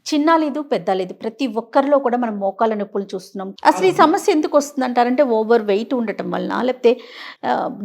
చిన్న లేదు పెద్ద లేదు, ప్రతి ఒక్కరిలో కూడా మనం మోకాళ్ళ నొప్పులు చూస్తున్నాం. అసలు ఈ సమస్య ఎందుకు వస్తుంది అంటారంటే ఓవర్ వెయిట్ ఉండటం వలన, లేకపోతే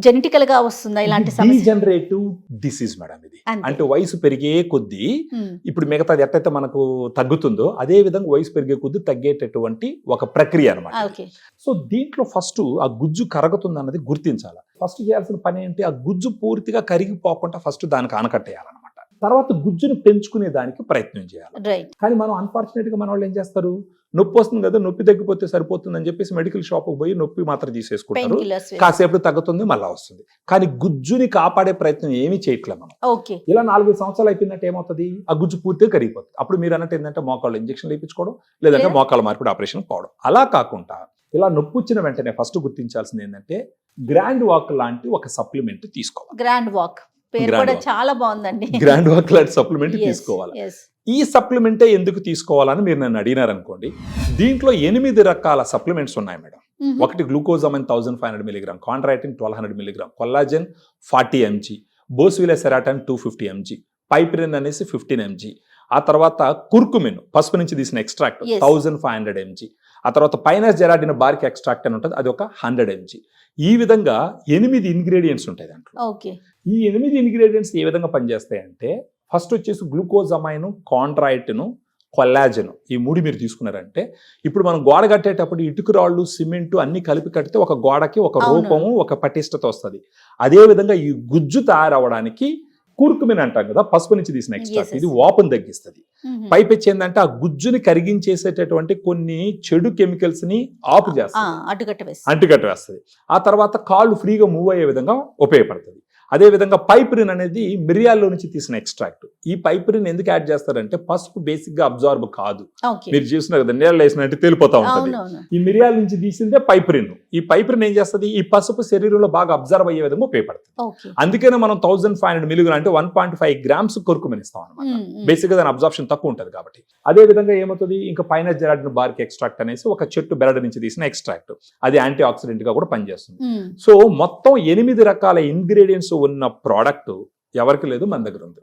జెనెటికల్ గా వస్తుందా ఇలాంటి సమస్య? డీజనరేటివ్ డిసీజ్ మేడం ఇది. అంతే. అంటే వయసు పెరిగే కొద్దీ ఉమ్, ఇప్పుడు మిగతాది ఎట్టయితే మనకు తగ్గుతుందో అదే విధంగా వయసు పెరిగే కొద్దీ తగ్గేటటువంటి ఒక ప్రక్రియ అనమాట. ఓకే. సో దీంట్లో ఫస్ట్ ఆ గుజ్జు కరగుతుంది అన్నది గుర్తించాలి. ఫస్ట్ చేయాల్సిన పని ఏంటి, ఆ గుజ్జు పూర్తిగా కరిగిపోకుండా ఫస్ట్ దానికి ఆనకట్టేయాలన్నమాట. తర్వాత గుజ్జును పెంచుకునే దానికి ప్రయత్నం చేయాలి. రైట్. కానీ మనం అన్ఫార్చునేట్ గా మన వాళ్ళు ఏం చేస్తారు, నొప్పి వస్తుంది కదా, నొప్పి తగ్గిపోతే సరిపోతుంది అని చెప్పేసి మెడికల్ షాప్కి పోయి నొప్పి మాత్రం పెయిన్ తీసేసుకుంటారు. కిల్లర్స్. కాసేపు తగ్గుతుంది, మళ్ళీ వస్తుంది. కానీ గుజ్జుని కాపాడే ప్రయత్నం ఏమీ చేయట్లేదు మనం. ఓకే. ఇలా 4-5 సంవత్సరాలు అయిపోయిందంటే ఏమవుతుంది, ఆ గుజ్జు పూర్తిగా కరిగిపోతుంది. అప్పుడు మీరు అన్నట్టు ఏంటంటే మోకాళ్ళు ఇంజక్షన్ వేయించుకోవడం, లేదంటే లేదా మోకాళ్ళ మార్పిడి ఆపరేషన్ పోవడం. అలా కాకుండా ఇలా నొప్పి వచ్చిన వెంటనే ఫస్ట్ గుర్తించాల్సింది ఏంటంటే గ్రాండ్ వాక్ లాంటి ఒక సప్లిమెంట్ తీసుకోవాలి. గ్రాండ్ వాక్ పేరు Grand కూడా walk. చాలా బాగుందండి. గ్రాండ్ వాక్ లాంటి సప్లిమెంట్ Yes, తీసుకోవాలి. yes. ఈ సప్లిమెంటే ఎందుకు తీసుకోవాలని మీరు నన్ను అడిగినారనుకోండి, దీంట్లో 8 రకాల సప్లిమెంట్స్ ఉన్నాయి మేడం. మ్మ్. ఒకటి glucosamine 1500 mg, కాంట్రాక్టిన్ 1200 mg, collagen 40 mg, బోస్విలెసెరాటన్ 250 mg, పైప్రిన్ అనేసి 15 mg, ఆ తర్వాత కుర్కుమిన్ పసుపు నుంచి తీసిన ఎక్స్ట్రాక్ట్ Yes. 1500 mg, ఆ తర్వాత పైనస్ జెరాడిన్ బార్క్ ఎక్స్ట్రాక్ట్ అని ఉంటుంది, అది ఒక 100 mg. ఈ విధంగా 8 ఇంగ్రీడియంట్స్ ఉంటాయి దాంట్లో. ఓకే. ఈ 8 ఇంగ్రీడియంట్స్ ఏ విధంగా పనిచేస్తాయంటే, ఫస్ట్ వచ్చేసి గ్లూకోజమైన్, కాంట్రాయిటిన్, కొల్లాజెన్, ఈ 3 మీరు తీసుకున్నారంటే ఇప్పుడు మనం గోడ కట్టేటప్పుడు ఇటుక రాళ్ళు, సిమెంట్ అన్ని కలిపి కడితే ఒక గోడకి ఒక అవును. రూపము, ఒక పటిష్టత వస్తుంది. అదే విధంగా ఈ గుజ్జు తయారవడానికి కూర్కుమిన్ అంటాం కదా, పసుపు నుంచి తీసిన ఎక్స్ట్రాక్ట్, Yes, ఇది yes. వాపును తగ్గిస్తుంది. మ్మ్. పైపెచ్చి ఏంటంటే ఆ గుజ్జుని కరిగించేసేటటువంటి కొన్ని చెడు కెమికల్స్ ని ఆపు చేస్తుంది, అడ్డుకట్ట వేసి. అంటుకట్టు వేస్తుంది. ఆ తర్వాత కాళ్ళు ఫ్రీగా మూవ్ అయ్యే విధంగా ఉపయోగపడుతుంది. అదే విధంగా పైప్రిన్ అనేది మిరియాల్లో నుంచి తీసిన ఎక్స్ట్రాక్ట్. ఈ పైప్రిన్ ఎందుకు యాడ్ చేస్తారంటే పసుపు బేసిక్ గా అబ్జార్బ్ కాదు. ఓకే. మీరు చూసినారు కదా, నీళ్ళు వేసినట్టు తేలిపోతా ఉంటుంది. అవునవును. ఈ మిరియాల నుంచి తీసిందే పైప్రిన్. ఈ పైప్రిన్ ఏం చేస్తుంది, ఈ పసుపు శరీరంలో బాగా అబ్జర్వ్ అయ్యే విధంగా ఉపయోగపడుతుంది. ఓకే. అందుకనే మనం 1500 mg అంటే 1.5 grams కొరుకుమని ఇస్తాం అనమాట. మ్మ్, మ్మ్. బేసిక్ గా దాని అబ్జార్ప్షన్ తక్కువ ఉంటుంది కాబట్టి. అదే విధంగా ఏమవుతుంది, ఇంకా పైన జెరాడిన్ బార్క్ ఎక్స్ట్రాక్ట్ అనేసి ఒక చెట్టు బెరడు నుంచి తీసిన ఎక్స్ట్రాక్ట్, అది యాంటీ ఆక్సిడెంట్ గా కూడా పనిచేస్తుంది. మ్మ్. సో మొత్తం 8 రకాల ఇంగ్రీడియంట్స్ ఉన్న ప్రోడక్ట్ ఎవరికి లేదు, మన దగ్గర ఉంది.